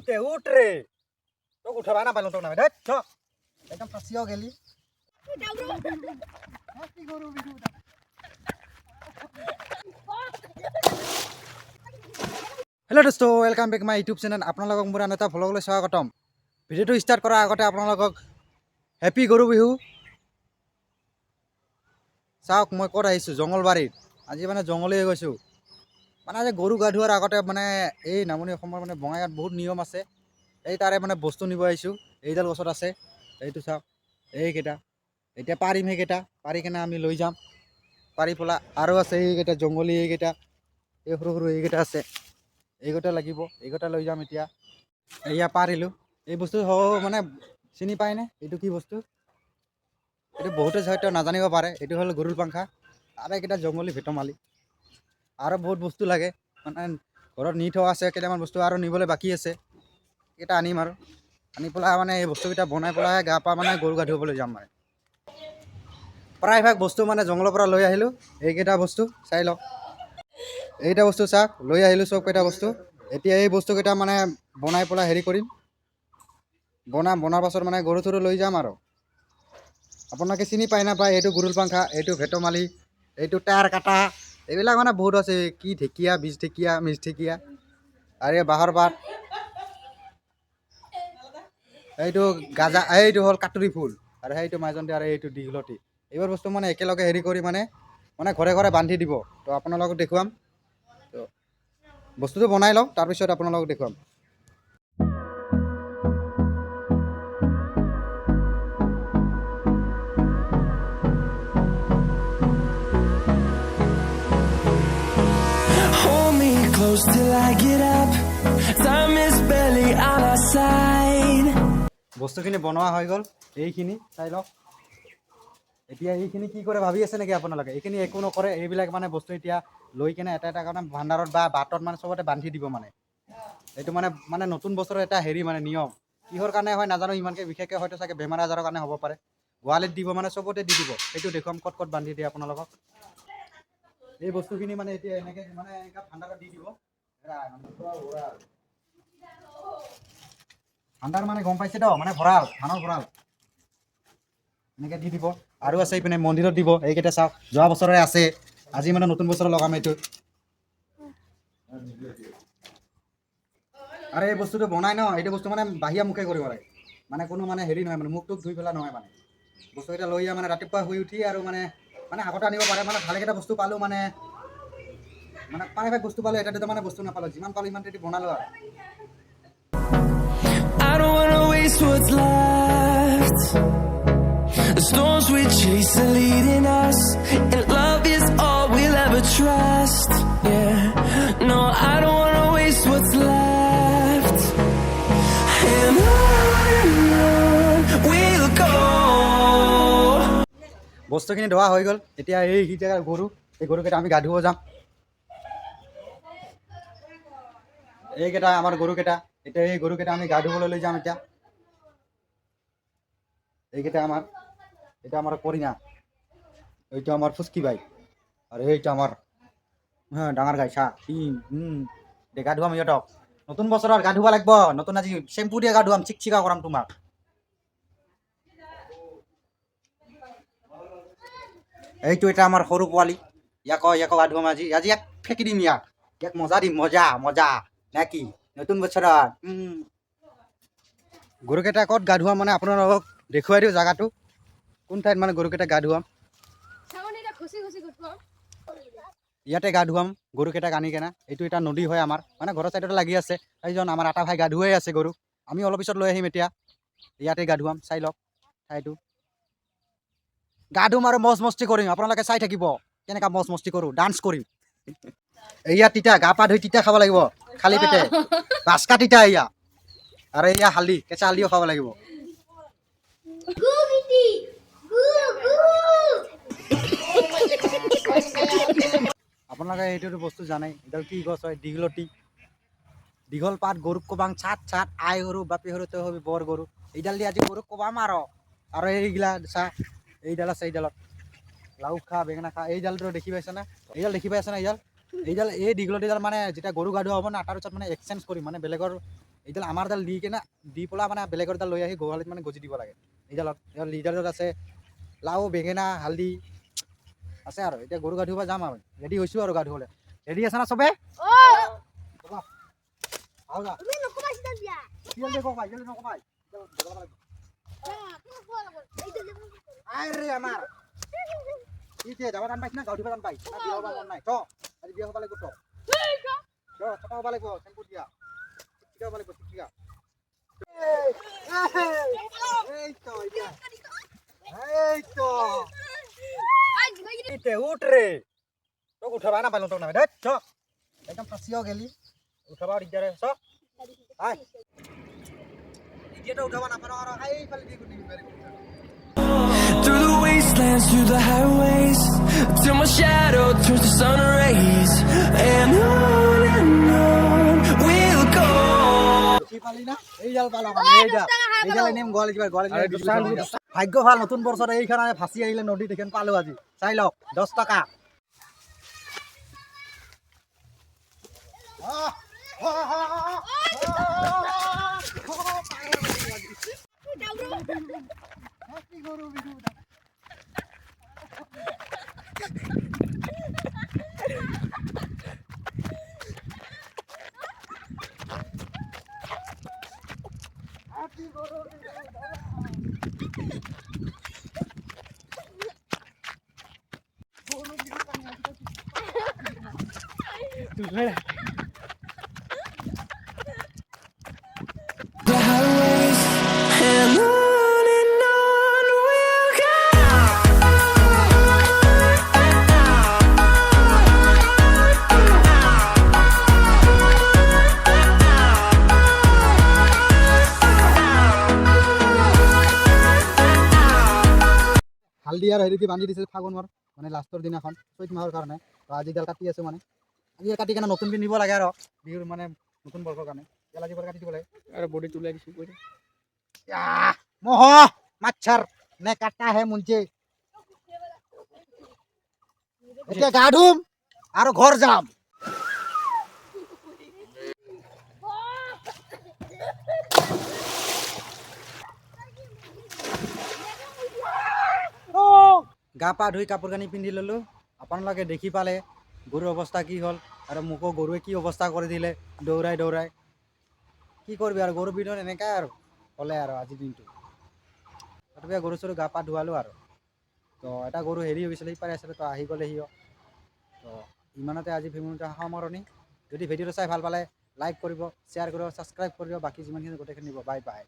তে উঠ রে তোক উঠাবা না পাইলো তোক না দেখ চ একদম ফাঁসিও গেলি কি গরু বিহু হেল্ল' দোস্ত welcome back my YouTube channel আপোনালোকক মোৰ আন এটা ভ্লগলৈ স্বাগতম ভিডিঅ'টো ষ্টাৰ্ট কৰাৰ আগতে আপোনালোকক হেপী গৰু বিহু চাওক মই ক'ত আহিছোঁ জংঘলবাৰীত আজি মানে জংঘলেই গৈছোঁ মানে আজি গৰু গা ধোৱাৰ আগতে মানে এই নামনি অসমৰ মানে বঙাইগাঁৱত বহুত নিয়ম আছে এই তাৰে মানে বস্তু নিব আহিছোঁ এইডাল গছত আছে এইটো চাওক এইকেইটা এতিয়া পাৰিম সেইকেইটা পাৰি কিনে আমি লৈ যাম পাৰি পেলাই আৰু আছে এইকেইটা জংঘলী এইকেইটা এই সৰু সৰু এইকেইটা আছে এইকেইটা লাগিব এইকেইটা লৈ যাম এতিয়া এয়া পাৰিলোঁ এই বস্তু মানে চিনি পায়নে এইটো কি বস্তু এইটো বহুতে হয়তো নাজানিব পাৰে এইটো হ'ল গৰুৰ পাংখা আৰু এইকেইটা জংঘলী ভেটমালি আৰু বহুত বস্তু লাগে মানে ঘৰত নি থোৱা আছে কেইটামান বস্তু আৰু নিবলৈ বাকী আছে এইকেইটা আনিম আৰু আনি পেলাই মানে এই বস্তুকেইটা বনাই পেলাই গা পা মানে গৰু গা ধুবলৈ যাম মানে প্ৰায়ভাগ বস্তু মানে জংঘলৰ পৰা লৈ আহিলোঁ এইকেইটা বস্তু চাই লওক এইটা বস্তু চাওক লৈ আহিলোঁ চবকেইটা বস্তু এতিয়া এই বস্তুকেইটা মানে বনাই পেলাই হেৰি কৰিম বনাৰ পাছত মানে গৰু চৰু লৈ যাম আৰু আপোনালোকে চিনি পায় নাপায় এইটো গৰুৰ পাংখা এইটো ভেটমালি এইটো টায়াৰ কাটা এইবিলাক মানে বহুত আছে কি ঢেকীয়া বীজ ঢেকীয়া মিজ ঢেকীয়া আৰু এই বাঁহৰ পাত এইটো গাজা এইটো হ'ল কাটুৰি ফুল আৰু সেইটো মাইজন্তি আৰু এইটো দীঘলতি এইবোৰ বস্তু মানে একেলগে হেৰি কৰি মানে ঘৰে ঘৰে বান্ধি দিব তো আপোনালোকক দেখুৱাম তো বস্তুটো বনাই লওক তাৰপিছত আপোনালোকক দেখুৱাম Close till I get up. Time is barely on our side. বস্তুখিনি বনোৱা হৈ গ'ল এইখিনি চাই লওক এতিয়া এইখিনি কি কৰে ভাবি আছে নেকি আপোনালোকে এইখিনি একো নকৰে এইবিলাক মানে বস্তু এতিয়া লৈ কিনে এটা এটা কাৰণে ভাণ্ডাৰত বা বাটত মানে চবতে বান্ধি দিব মানে এইটো মানে নতুন বছৰৰ এটা হেৰি মানে নিয়ম কিহৰ কাৰণে হয় নাজানো ইমানকৈ বিশেষকৈ হয়তো চাগে বেমাৰ আজাৰৰ কাৰণে হ'ব পাৰে গোৱালিত দিব মানে চবতে দি দিব সেইটো দেখুৱাম ক'ত ক'ত বান্ধি দিয়ে আপোনালোকক এই বস্তুখিনি মানে এতিয়া এনেকৈ মানে ভাণ্ডাৰত দি দিব ভাণ্ডাৰ মানে গম পাইছে তো মানে ভঁৰাল ধানৰ ভঁৰাল এনেকৈ দি দিব আৰু আছে এইপিনে মন্দিৰত দিব এইকেইটা চাওক যোৱা বছৰৰে আছে আজি মানে নতুন বছৰ লগাম এইটো আৰু এই বস্তুটো বনাই ন এইটো বস্তু মানে বাহিৰা মুখে কৰিব লাগে মানে কোনো মানে হেৰি নহয় মানে মুখ টুক ধুই পেলাই নহয় মানে বস্তুকেইটা লৈ মানে ৰাতিপুৱা শুই উঠি আৰু মানে আগতে আনিব পাৰে মানে ভালেকেইটা বস্তু পালোঁ মানে প্ৰায়ভাগ বস্তু পালোঁ এটা দুটা মানে বস্তু নাপালোঁ যিমান পালোঁ ইমান তেতি বনালোঁ আৰু I don't wanna waste what's left. The storms we chase are leading us, and love is all we'll ever trust. Yeah, no, I don't wanna waste what's left. And on we'll go. বস্তুখিনি ধোৱা হৈ গ'ল এতিয়া এই জেগাৰ গৰু এই গৰুকেইটা আমি গা ধুব যাম এইকেইটা আমাৰ গৰুকেইটা এতিয়া এই গৰুকেইটা আমি গা ধুবলৈ লৈ যাম এতিয়া এইকেইটা এটা আমাৰ কৰিনা এইটো আমাৰ ফুচকি বাই আৰু এইটো আমাৰ ডাঙৰ গাই চাহ দে গা ধুৱাম ইহঁতক নতুন বছৰত গা ধুব লাগিব নতুন আজি চেম্পু দিয়ে গা ধুৱাম চিকচিকা কৰাম তোমাক এইটো এটা আমাৰ সৰু পোৱালি ইয়াক গা ধুৱাম আজি ইয়াক ফেকি দিম ইয়াক মজা দিম মজা নে কি নতুন বছৰত গৰুকেইটা ক'ত গা ধুৱাম মানে আপোনালোকক দেখুৱাই দিওঁ জেগাটো কোন ঠাইত মানে গৰুকেইটা গা ধুৱাম ইয়াতে গা ধুৱাম গৰুকেইটাক আনি কেনে এইটো এটা নদী হয় আমাৰ মানে ঘৰৰ চাইডতে লাগি আছে এইজন আমাৰ আটা ভাই গা ধুৱাই আছে গৰু আমি অলপ পিছত লৈ আহিম এতিয়া ইয়াতে গা ধুৱাম চাই লওক ঠাইটো গা ধুম আৰু মজ মস্তি কৰিম আপোনালোকে চাই থাকিব কেনেকুৱা মজ মস্তি কৰোঁ ডান্স কৰিম এয়া তিতা গা পা ধুই তিতা খাব লাগিব খালী পেটে বাচকা তিতা এয়া আৰু এয়া হালধি কেঁচা হালধিও খাব লাগিব আপোনালোকে এইটোতো বস্তু জানেই এইডাল কি গছ হয় দীঘলতি দীঘল পাত গৰুক কোবাং ছাট আই সৰু বাপী সৰু তই হবি বৰ গৰু এইডাল দি আজি গৰুক কোবাম আৰু এইগিলা চা এইডাল আছে এইডালত লাউ খা বেঙেনা খা এইডালটো দেখি পাইছেনে এইডাল দেখি পাইছেনে এইডাল এই দীঘলতিডাল মানে যেতিয়া গৰু গা ধোৱা হ'ব না তাৰ পিছত মানে এক্সচেঞ্জ কৰিম মানে বেলেগৰ এইডাল আমাৰ ডাল দি কিনে দি পেলাই মানে বেলেগৰ ডাল লৈ আহি গোহালিত মানে গজি দিব লাগে এইডালত লিডাৰত আছে লাও বেঙেনা হালধি আছে আৰু এতিয়া গৰু গা ধুব যাম আৰু ৰেডি হৈছোঁ আৰু গা ধুবলৈ ৰেডি আছে না চবে আমাৰ যাব টান পাইছ না গা ধুব টান পাই বিয়া হ'ব মন নাই আজি বিয়া হ'ব লাগিব চফা হ'ব লাগিব চেম্পু দিয়া হ'ব লাগিব ঠিক উঠ ৰে তোক উঠাবা না পালো তোক না দেখ চ একদম ফাঁচিও গেলি উঠাবা দিগদাৰে চ আই এতিয়াতো উঠাবা নাপাৰো আৰু এইফালে দি গুটি Through the wastelands, through the highways, till my shadow turns to sun rays, and on we'll go. পালি না এইডাল পালা মানে এইডাল নিম গোৱালি ভাগ্য ভাল নতুন বছৰত এইখন ফাঁচি আহিলে নদীত এইখন পালো আজি চাই লওক 10 টকা The highways, and on we'll go. হালধি আৰু হেৰি দি বান্ধি দিছিল ফাগুনৰ মানে লাষ্টৰ দিনাখন চৈত মাহৰ কাৰণে তো আজিডাল কাটি আছোঁ মানে আজি কাটি কেনে নতুন পিন্ধিব লাগে আৰু বিহুৰ মানে নতুন বৰ্ষৰ কাৰণে আজি পৰা কাটি দিব লাগে আৰু বডি তুলাই দিছোঁ মহ মাচ্ছাৰ নে কাটা হে মুঞ্চে এতিয়া গা ধুম আৰু ঘৰ যাম গা পা ধুই কাপোৰ কানি পিন্ধি ল'লোঁ আপোনালোকে দেখি পালে গৰুৰ অৱস্থা কি হ'ল আৰু মোকো গৰুৱে কি অৱস্থা কৰি দিলে দৌৰাই দৌৰাই কি কৰিবি আৰু গৰু বিহুত এনেকুৱাই আৰু হ'লে আৰু আজিৰ দিনটো তথাপি গৰু চৰু গা পা ধুৱালোঁ আৰু তো এটা গৰু হেৰি হৈ গৈছিলে সিপাৰে আছিলে তো আহি গ'লে সিও তো ইমানতে আজি ভিডিঅ'টো সামৰণি যদি ভিডিঅ'টো চাই ভাল পালে লাইক কৰিব শ্বেয়াৰ কৰিব ছাবস্ক্ৰাইব কৰিব বাকী যিমানখিনি গোটেইখিনি দিব বাই বাই